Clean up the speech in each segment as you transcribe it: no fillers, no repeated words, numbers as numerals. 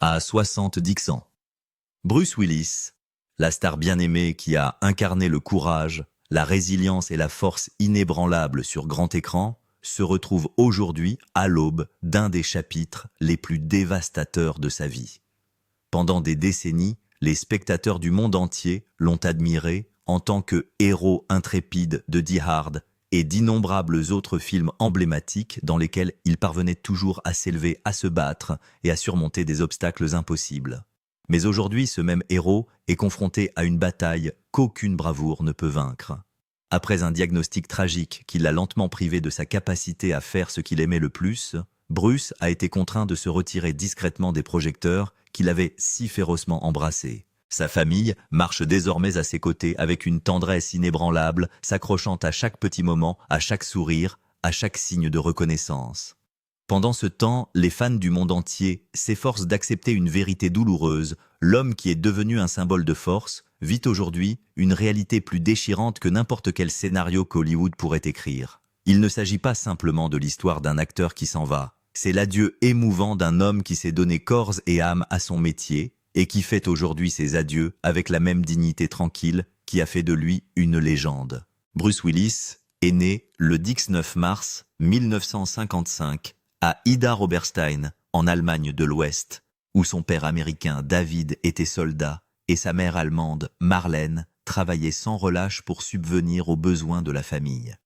à 70 ans. Bruce Willis, la star bien-aimée qui a incarné le courage, la résilience et la force inébranlable sur grand écran, se retrouve aujourd'hui à l'aube d'un des chapitres les plus dévastateurs de sa vie. Pendant des décennies, les spectateurs du monde entier l'ont admiré en tant que héros intrépide de Die Hard et d'innombrables autres films emblématiques dans lesquels il parvenait toujours à s'élever, à se battre et à surmonter des obstacles impossibles. Mais aujourd'hui, ce même héros est confronté à une bataille qu'aucune bravoure ne peut vaincre. Après un diagnostic tragique qui l'a lentement privé de sa capacité à faire ce qu'il aimait le plus, Bruce a été contraint de se retirer discrètement des projecteurs qu'il avait si férocement embrassés. Sa famille marche désormais à ses côtés avec une tendresse inébranlable, s'accrochant à chaque petit moment, à chaque sourire, à chaque signe de reconnaissance. Pendant ce temps, les fans du monde entier s'efforcent d'accepter une vérité douloureuse. L'homme qui est devenu un symbole de force vit aujourd'hui une réalité plus déchirante que n'importe quel scénario qu'Hollywood pourrait écrire. Il ne s'agit pas simplement de l'histoire d'un acteur qui s'en va. C'est l'adieu émouvant d'un homme qui s'est donné corps et âme à son métier et qui fête aujourd'hui ses adieux avec la même dignité tranquille qui a fait de lui une légende. Bruce Willis est né le 19 mars 1955 à Idar Oberstein, en Allemagne de l'Ouest, où son père américain David était soldat et sa mère allemande Marlène travaillait sans relâche pour subvenir aux besoins de la famille.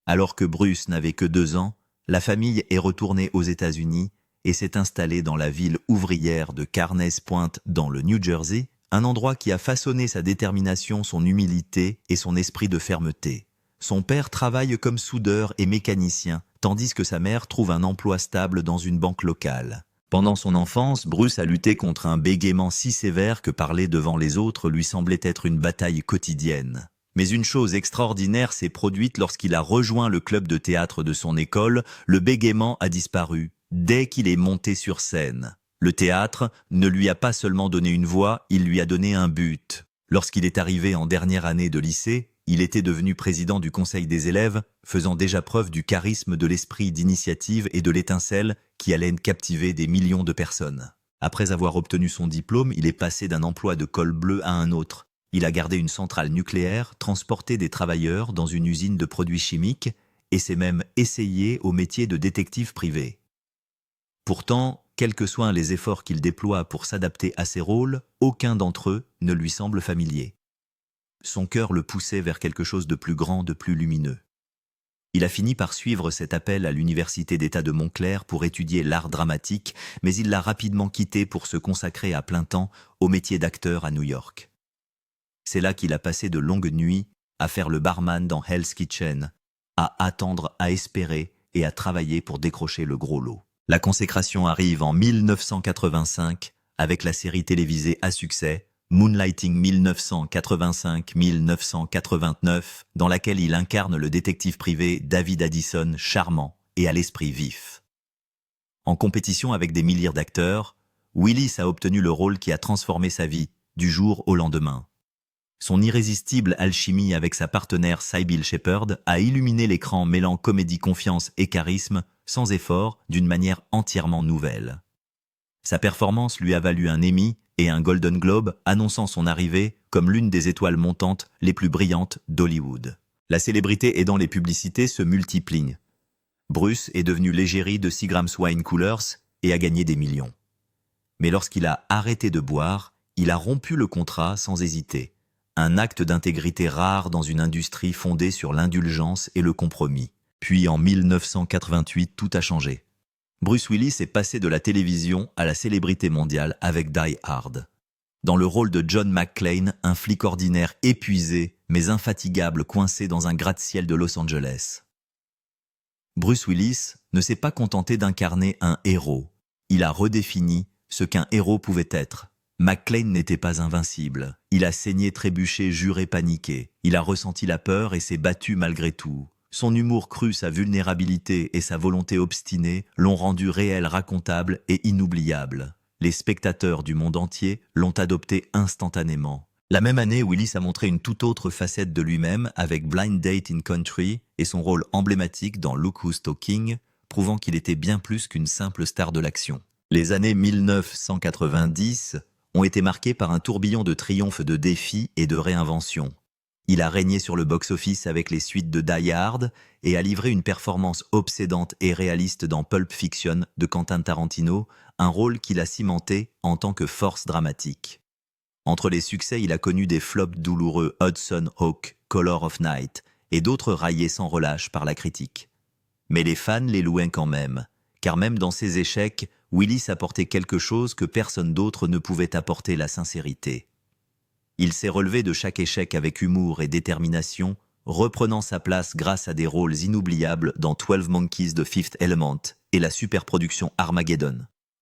Alors que Bruce n'avait que 2 ans, la famille est retournée aux États-Unis et s'est installée dans la ville ouvrière de Carneys Point dans le New Jersey, un endroit qui a façonné sa détermination, son humilité et son esprit de fermeté. Son père travaille comme soudeur et mécanicien, tandis que sa mère trouve un emploi stable dans une banque locale. Pendant son enfance, Bruce a lutté contre un bégaiement si sévère que parler devant les autres lui semblait être une bataille quotidienne. Mais une chose extraordinaire s'est produite lorsqu'il a rejoint le club de théâtre de son école. Le bégaiement a disparu dès qu'il est monté sur scène. Le théâtre ne lui a pas seulement donné une voix, il lui a donné un but. Lorsqu'il est arrivé en dernière année de lycée, il était devenu président du conseil des élèves, faisant déjà preuve du charisme, de l'esprit d'initiative et de l'étincelle qui allait captiver des millions de personnes. Après avoir obtenu son diplôme, il est passé d'un emploi de col bleu à un autre. Il a gardé une centrale nucléaire, transporté des travailleurs dans une usine de produits chimiques et s'est même essayé au métier de détective privé. Pourtant, quels que soient les efforts qu'il déploie pour s'adapter à ses rôles, aucun d'entre eux ne lui semble familier. Son cœur le poussait vers quelque chose de plus grand, de plus lumineux. Il a fini par suivre cet appel à l'université d'État de Montclair pour étudier l'art dramatique, mais il l'a rapidement quitté pour se consacrer à plein temps au métier d'acteur à New York. C'est là qu'il a passé de longues nuits à faire le barman dans Hell's Kitchen, à attendre, à espérer et à travailler pour décrocher le gros lot. La consécration arrive en 1985 avec la série télévisée à succès Moonlighting 1985-1989, dans laquelle il incarne le détective privé David Addison, charmant et à l'esprit vif. En compétition avec des milliers d'acteurs, Willis a obtenu le rôle qui a transformé sa vie du jour au lendemain. Son irrésistible alchimie avec sa partenaire Sybil Shepherd a illuminé l'écran mêlant comédie, confiance et charisme sans effort d'une manière entièrement nouvelle. Sa performance lui a valu un Emmy et un Golden Globe annonçant son arrivée comme l'une des étoiles montantes les plus brillantes d'Hollywood. La célébrité aidant les publicités se multiplie. Bruce est devenu l'égérie de Seagram's Wine Coolers et a gagné des millions. Mais lorsqu'il a arrêté de boire, il a rompu le contrat sans hésiter. Un acte d'intégrité rare dans une industrie fondée sur l'indulgence et le compromis. Puis en 1988, tout a changé. Bruce Willis est passé de la télévision à la célébrité mondiale avec Die Hard. Dans le rôle de John McClane, un flic ordinaire épuisé mais infatigable coincé dans un gratte-ciel de Los Angeles. Bruce Willis ne s'est pas contenté d'incarner un héros. Il a redéfini ce qu'un héros pouvait être. McClane n'était pas invincible. Il a saigné, trébuché, juré, paniqué. Il a ressenti la peur et s'est battu malgré tout. Son humour cru, sa vulnérabilité et sa volonté obstinée l'ont rendu réel, racontable et inoubliable. Les spectateurs du monde entier l'ont adopté instantanément. La même année, Willis a montré une toute autre facette de lui-même avec Blind Date in Country et son rôle emblématique dans Look Who's Talking, prouvant qu'il était bien plus qu'une simple star de l'action. Les années 1990 ont été marquées par un tourbillon de triomphes de défis et de réinventions. Il a régné sur le box-office avec les suites de Die Hard et a livré une performance obsédante et réaliste dans Pulp Fiction de Quentin Tarantino, un rôle qu'il a cimenté en tant que force dramatique. Entre les succès, il a connu des flops douloureux Hudson Hawk, Color of Night et d'autres raillés sans relâche par la critique. Mais les fans les louaient quand même, car même dans ses échecs, Willis apportait quelque chose que personne d'autre ne pouvait apporter, la sincérité. Il s'est relevé de chaque échec avec humour et détermination, reprenant sa place grâce à des rôles inoubliables dans 12 Monkeys de Fifth Element et la superproduction Armageddon.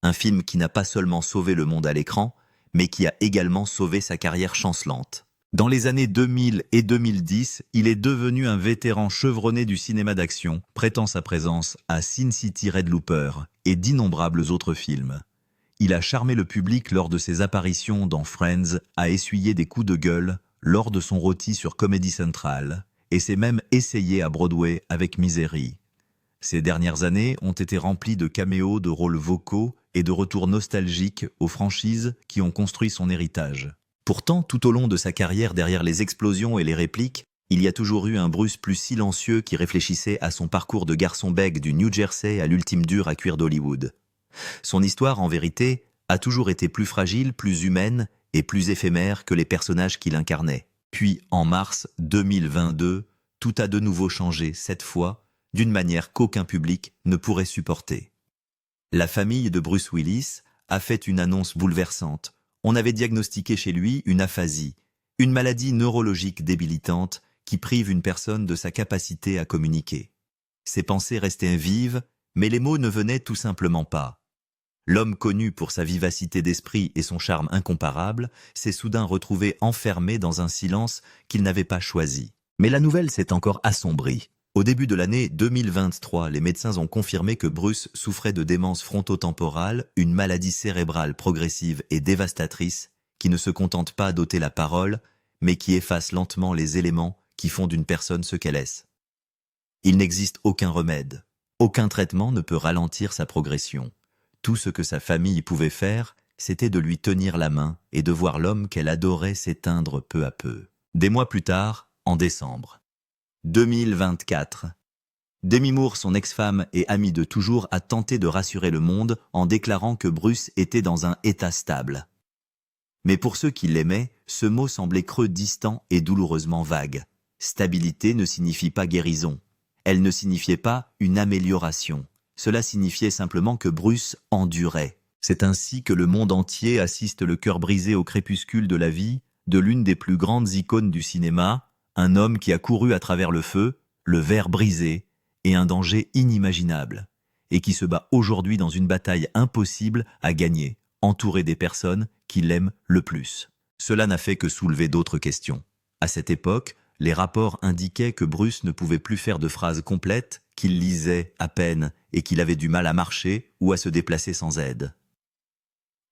Un film qui n'a pas seulement sauvé le monde à l'écran, mais qui a également sauvé sa carrière chancelante. Dans les années 2000 et 2010, il est devenu un vétéran chevronné du cinéma d'action, prêtant sa présence à Sin City Red Looper et d'innombrables autres films. Il a charmé le public lors de ses apparitions dans Friends, a essuyé des coups de gueule lors de son rôti sur Comedy Central, et s'est même essayé à Broadway avec Misery. Ces dernières années ont été remplies de caméos, de rôles vocaux et de retours nostalgiques aux franchises qui ont construit son héritage. Pourtant, tout au long de sa carrière, derrière les explosions et les répliques, il y a toujours eu un Bruce plus silencieux qui réfléchissait à son parcours de garçon bègue du New Jersey à l'ultime dur à cuire d'Hollywood. Son histoire, en vérité, a toujours été plus fragile, plus humaine et plus éphémère que les personnages qu'il incarnait. Puis, en mars 2022, tout a de nouveau changé, cette fois, d'une manière qu'aucun public ne pourrait supporter. La famille de Bruce Willis a fait une annonce bouleversante. On avait diagnostiqué chez lui une aphasie, une maladie neurologique débilitante qui prive une personne de sa capacité à communiquer. Ses pensées restaient vives, mais les mots ne venaient tout simplement pas. L'homme connu pour sa vivacité d'esprit et son charme incomparable s'est soudain retrouvé enfermé dans un silence qu'il n'avait pas choisi. Mais la nouvelle s'est encore assombrie. Au début de l'année 2023, les médecins ont confirmé que Bruce souffrait de démence frontotemporale, une maladie cérébrale progressive et dévastatrice qui ne se contente pas d'ôter la parole, mais qui efface lentement les éléments qui font d'une personne ce qu'elle est. Il n'existe aucun remède, aucun traitement ne peut ralentir sa progression. Tout ce que sa famille pouvait faire, c'était de lui tenir la main et de voir l'homme qu'elle adorait s'éteindre peu à peu. Des mois plus tard, en décembre 2024, Demi Moore, son ex-femme et amie de toujours, a tenté de rassurer le monde en déclarant que Bruce était dans un état stable. Mais pour ceux qui l'aimaient, ce mot semblait creux, distant et douloureusement vague. Stabilité ne signifie pas guérison. Elle ne signifiait pas une amélioration. Cela signifiait simplement que Bruce endurait. C'est ainsi que le monde entier assiste le cœur brisé au crépuscule de la vie de l'une des plus grandes icônes du cinéma, un homme qui a couru à travers le feu, le verre brisé et un danger inimaginable, et qui se bat aujourd'hui dans une bataille impossible à gagner, entouré des personnes qui l'aiment le plus. Cela n'a fait que soulever d'autres questions. À cette époque, les rapports indiquaient que Bruce ne pouvait plus faire de phrases complètes, qu'il lisait à peine et qu'il avait du mal à marcher ou à se déplacer sans aide.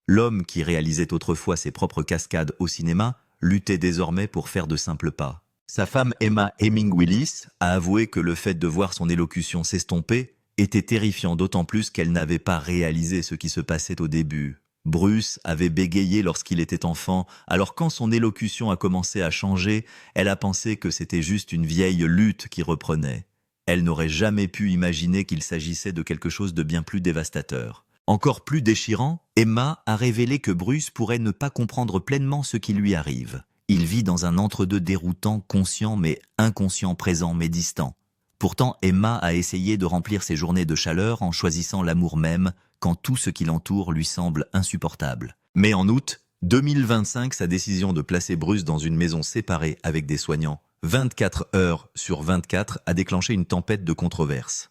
L'homme qui réalisait autrefois ses propres cascades au cinéma luttait désormais pour faire de simples pas. Sa femme Emma Heming Willis a avoué que le fait de voir son élocution s'estomper était terrifiant, d'autant plus qu'elle n'avait pas réalisé ce qui se passait au début. Bruce avait bégayé lorsqu'il était enfant, alors quand son élocution a commencé à changer, elle a pensé que c'était juste une vieille lutte qui reprenait. Elle n'aurait jamais pu imaginer qu'il s'agissait de quelque chose de bien plus dévastateur. Encore plus déchirant, Emma a révélé que Bruce pourrait ne pas comprendre pleinement ce qui lui arrive. Il vit dans un entre-deux déroutant, conscient mais inconscient, présent mais distant. Pourtant, Emma a essayé de remplir ses journées de chaleur en choisissant l'amour même, quand tout ce qui l'entoure lui semble insupportable. Mais en août 2025, sa décision de placer Bruce dans une maison séparée avec des soignants 24 heures sur 24 a déclenché une tempête de controverses.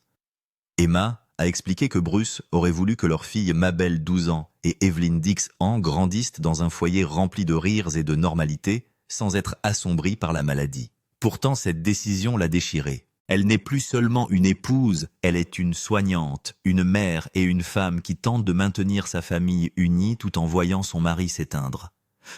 Emma a expliqué que Bruce aurait voulu que leurs filles Mabel, 12 ans, et Evelyn, 10 ans, grandissent dans un foyer rempli de rires et de normalité, sans être assombris par la maladie. Pourtant, cette décision l'a déchirée. Elle n'est plus seulement une épouse, elle est une soignante, une mère et une femme qui tente de maintenir sa famille unie tout en voyant son mari s'éteindre.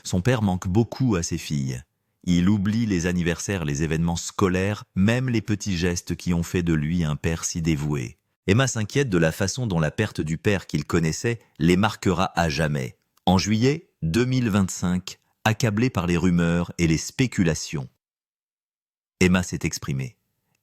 Son père manque beaucoup à ses filles. Il oublie les anniversaires, les événements scolaires, même les petits gestes qui ont fait de lui un père si dévoué. Emma s'inquiète de la façon dont la perte du père qu'il connaissait les marquera à jamais. En juillet 2025, accablée par les rumeurs et les spéculations, Emma s'est exprimée.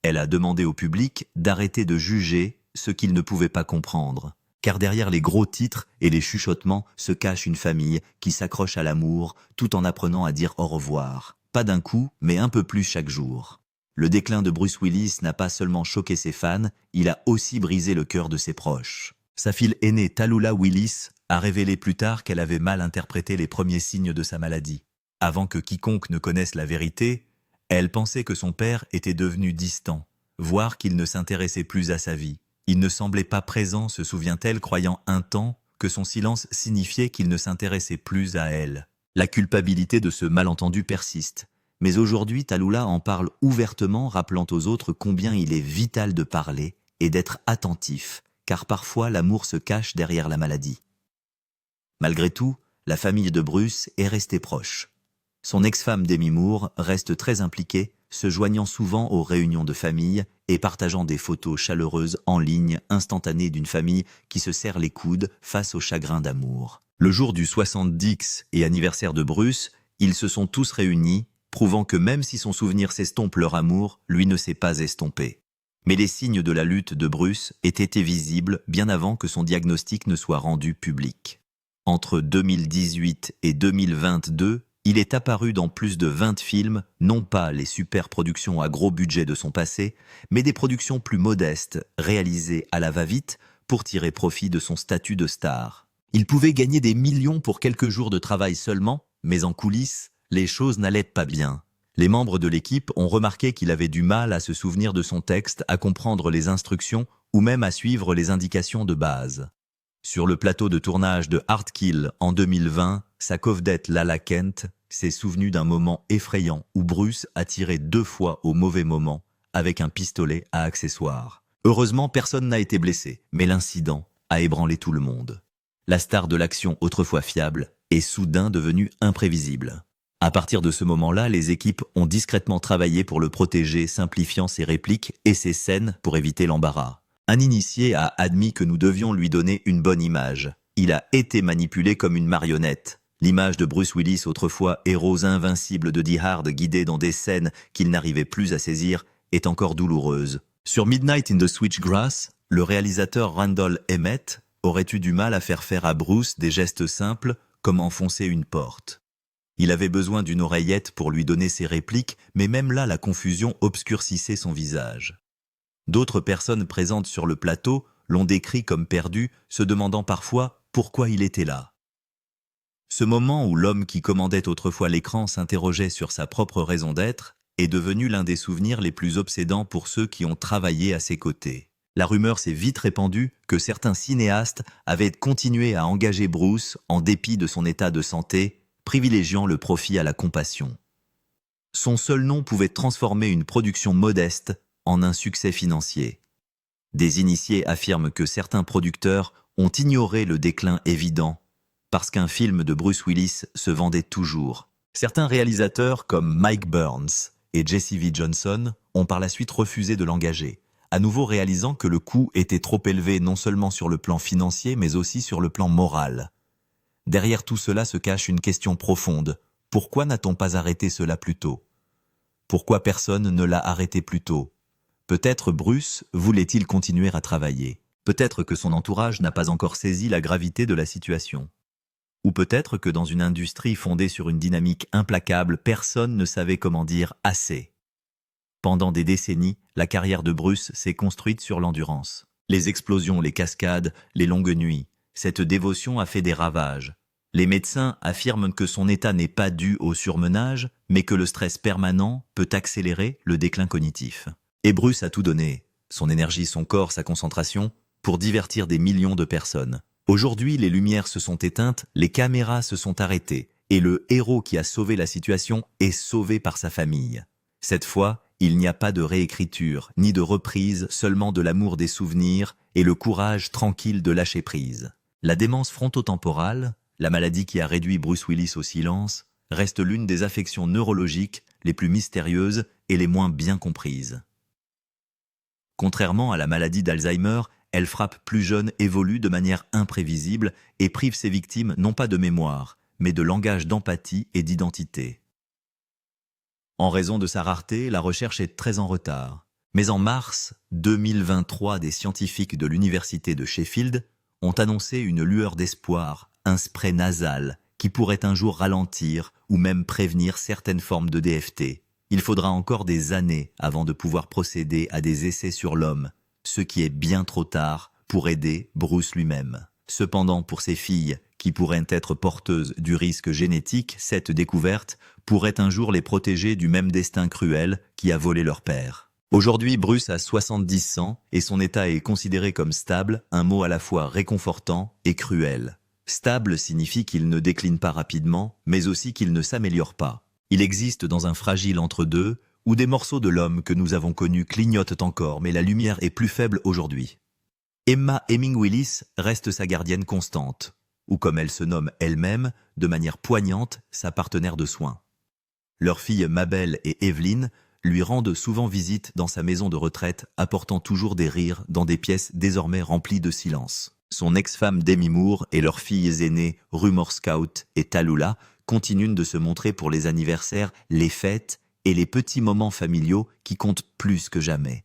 Elle a demandé au public d'arrêter de juger ce qu'il ne pouvait pas comprendre. Car derrière les gros titres et les chuchotements se cache une famille qui s'accroche à l'amour tout en apprenant à dire au revoir. Pas d'un coup, mais un peu plus chaque jour. Le déclin de Bruce Willis n'a pas seulement choqué ses fans, il a aussi brisé le cœur de ses proches. Sa fille aînée Tallulah Willis a révélé plus tard qu'elle avait mal interprété les premiers signes de sa maladie. Avant que quiconque ne connaisse la vérité, elle pensait que son père était devenu distant, voire qu'il ne s'intéressait plus à sa vie. Il ne semblait pas présent, se souvient-elle, croyant un temps que son silence signifiait qu'il ne s'intéressait plus à elle. La culpabilité de ce malentendu persiste. Mais aujourd'hui, Tallulah en parle ouvertement, rappelant aux autres combien il est vital de parler et d'être attentif, car parfois l'amour se cache derrière la maladie. Malgré tout, la famille de Bruce est restée proche. Son ex-femme Demi Moore reste très impliquée, se joignant souvent aux réunions de famille et partageant des photos chaleureuses en ligne instantanées d'une famille qui se serre les coudes face au chagrin d'amour. Le jour du 70 et anniversaire de Bruce, ils se sont tous réunis, prouvant que même si son souvenir s'estompe, leur amour, lui, ne s'est pas estompé. Mais les signes de la lutte de Bruce étaient visibles bien avant que son diagnostic ne soit rendu public. Entre 2018 et 2022, il est apparu dans plus de 20 films, non pas les super productions à gros budget de son passé, mais des productions plus modestes, réalisées à la va-vite pour tirer profit de son statut de star. Il pouvait gagner des millions pour quelques jours de travail seulement, mais en coulisses, les choses n'allaient pas bien. Les membres de l'équipe ont remarqué qu'il avait du mal à se souvenir de son texte, à comprendre les instructions ou même à suivre les indications de base. Sur le plateau de tournage de Hard Kill en 2020, sa covedette Lala Kent s'est souvenue d'un moment effrayant où Bruce a tiré 2 fois au mauvais moment avec un pistolet à accessoires. Heureusement, personne n'a été blessé, mais l'incident a ébranlé tout le monde. La star de l'action autrefois fiable est soudain devenue imprévisible. À partir de ce moment-là, les équipes ont discrètement travaillé pour le protéger, simplifiant ses répliques et ses scènes pour éviter l'embarras. Un initié a admis que nous devions lui donner une bonne image. Il a été manipulé comme une marionnette. L'image de Bruce Willis, autrefois héros invincible de Die Hard, guidé dans des scènes qu'il n'arrivait plus à saisir, est encore douloureuse. Sur Midnight in the Switchgrass, le réalisateur Randall Emmett aurait eu du mal à faire à Bruce des gestes simples comme enfoncer une porte. Il avait besoin d'une oreillette pour lui donner ses répliques, mais même là la confusion obscurcissait son visage. D'autres personnes présentes sur le plateau l'ont décrit comme perdu, se demandant parfois pourquoi il était là. Ce moment où l'homme qui commandait autrefois l'écran s'interrogeait sur sa propre raison d'être est devenu l'un des souvenirs les plus obsédants pour ceux qui ont travaillé à ses côtés. La rumeur s'est vite répandue que certains cinéastes avaient continué à engager Bruce en dépit de son état de santé, privilégiant le profit à la compassion. Son seul nom pouvait transformer une production modeste en un succès financier. Des initiés affirment que certains producteurs ont ignoré le déclin évident parce qu'un film de Bruce Willis se vendait toujours. Certains réalisateurs comme Mike Burns et Jesse V. Johnson ont par la suite refusé de l'engager, à nouveau réalisant que le coût était trop élevé non seulement sur le plan financier mais aussi sur le plan moral. Derrière tout cela se cache une question profonde. Pourquoi n'a-t-on pas arrêté cela plus tôt? Pourquoi personne ne l'a arrêté plus tôt? Peut-être Bruce voulait-il continuer à travailler. Peut-être que son entourage n'a pas encore saisi la gravité de la situation. Ou peut-être que dans une industrie fondée sur une dynamique implacable, personne ne savait comment dire assez. Pendant des décennies, la carrière de Bruce s'est construite sur l'endurance. Les explosions, les cascades, les longues nuits. Cette dévotion a fait des ravages. Les médecins affirment que son état n'est pas dû au surmenage, mais que le stress permanent peut accélérer le déclin cognitif. Et Bruce a tout donné, son énergie, son corps, sa concentration, pour divertir des millions de personnes. Aujourd'hui, les lumières se sont éteintes, les caméras se sont arrêtées, et le héros qui a sauvé la situation est sauvé par sa famille. Cette fois, il n'y a pas de réécriture, ni de reprise, seulement de l'amour des souvenirs et le courage tranquille de lâcher prise. La démence frontotemporale, la maladie qui a réduit Bruce Willis au silence, reste l'une des affections neurologiques les plus mystérieuses et les moins bien comprises. Contrairement à la maladie d'Alzheimer, Elle frappe plus jeune, évolue de manière imprévisible et prive ses victimes non pas de mémoire, mais de langage d'empathie et d'identité. En raison de sa rareté, la recherche est très en retard. Mais en mars 2023, des scientifiques de l'université de Sheffield ont annoncé une lueur d'espoir, un spray nasal qui pourrait un jour ralentir ou même prévenir certaines formes de DFT. Il faudra encore des années avant de pouvoir procéder à des essais sur l'homme, ce qui est bien trop tard pour aider Bruce lui-même. Cependant, pour ces filles qui pourraient être porteuses du risque génétique, cette découverte pourrait un jour les protéger du même destin cruel qui a volé leur père. Aujourd'hui, Bruce a 70 ans et son état est considéré comme stable, un mot à la fois réconfortant et cruel. Stable signifie qu'il ne décline pas rapidement, mais aussi qu'il ne s'améliore pas. Il existe dans un fragile entre-deux, où des morceaux de l'homme que nous avons connu clignotent encore, mais la lumière est plus faible aujourd'hui. Emma Heming-Willis reste sa gardienne constante, ou comme elle se nomme elle-même, de manière poignante, sa partenaire de soins. Leurs filles Mabel et Evelyn lui rendent souvent visite dans sa maison de retraite, apportant toujours des rires dans des pièces désormais remplies de silence. Son ex-femme Demi Moore et leurs filles aînées Rumor Scout et Tallulah continuent de se montrer pour les anniversaires, les fêtes et les petits moments familiaux qui comptent plus que jamais.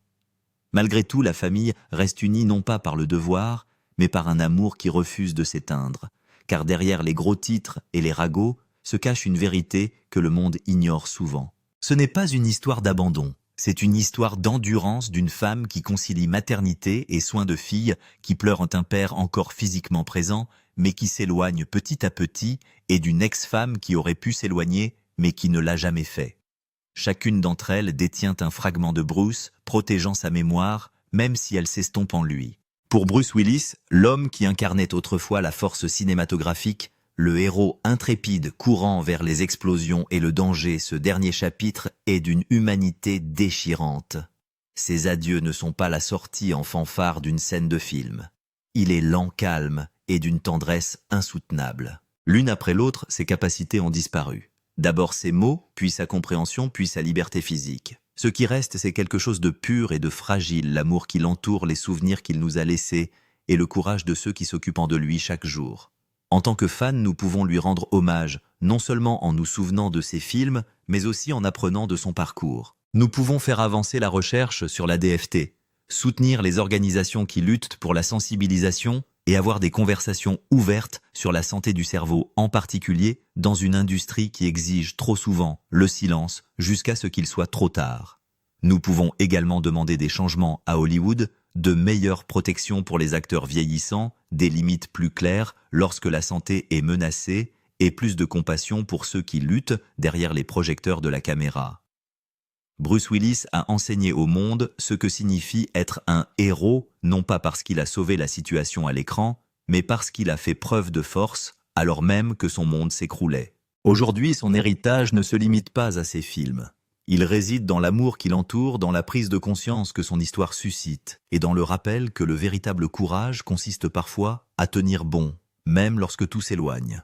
Malgré tout, la famille reste unie non pas par le devoir, mais par un amour qui refuse de s'éteindre. Car derrière les gros titres et les ragots se cache une vérité que le monde ignore souvent. Ce n'est pas une histoire d'abandon, c'est une histoire d'endurance d'une femme qui concilie maternité et soins de fille, qui pleure un père encore physiquement présent, mais qui s'éloigne petit à petit, et d'une ex-femme qui aurait pu s'éloigner, mais qui ne l'a jamais fait. Chacune d'entre elles détient un fragment de Bruce, protégeant sa mémoire, même si elle s'estompe en lui. Pour Bruce Willis, l'homme qui incarnait autrefois la force cinématographique, le héros intrépide courant vers les explosions et le danger, ce dernier chapitre est d'une humanité déchirante. Ses adieux ne sont pas la sortie en fanfare d'une scène de film. Il est lent, calme et d'une tendresse insoutenable. L'une après l'autre, ses capacités ont disparu. D'abord ses mots, puis sa compréhension, puis sa liberté physique. Ce qui reste, c'est quelque chose de pur et de fragile, l'amour qui l'entoure, les souvenirs qu'il nous a laissés et le courage de ceux qui s'occupent de lui chaque jour. En tant que fans, nous pouvons lui rendre hommage, non seulement en nous souvenant de ses films, mais aussi en apprenant de son parcours. Nous pouvons faire avancer la recherche sur la DFT, soutenir les organisations qui luttent pour la sensibilisation et avoir des conversations ouvertes sur la santé du cerveau, en particulier dans une industrie qui exige trop souvent le silence jusqu'à ce qu'il soit trop tard. Nous pouvons également demander des changements à Hollywood, de meilleures protections pour les acteurs vieillissants, des limites plus claires lorsque la santé est menacée et plus de compassion pour ceux qui luttent derrière les projecteurs de la caméra. Bruce Willis a enseigné au monde ce que signifie être un héros, non pas parce qu'il a sauvé la situation à l'écran, mais parce qu'il a fait preuve de force alors même que son monde s'écroulait. Aujourd'hui, son héritage ne se limite pas à ses films. Il réside dans l'amour qui l'entoure, dans la prise de conscience que son histoire suscite, et dans le rappel que le véritable courage consiste parfois à tenir bon, même lorsque tout s'éloigne.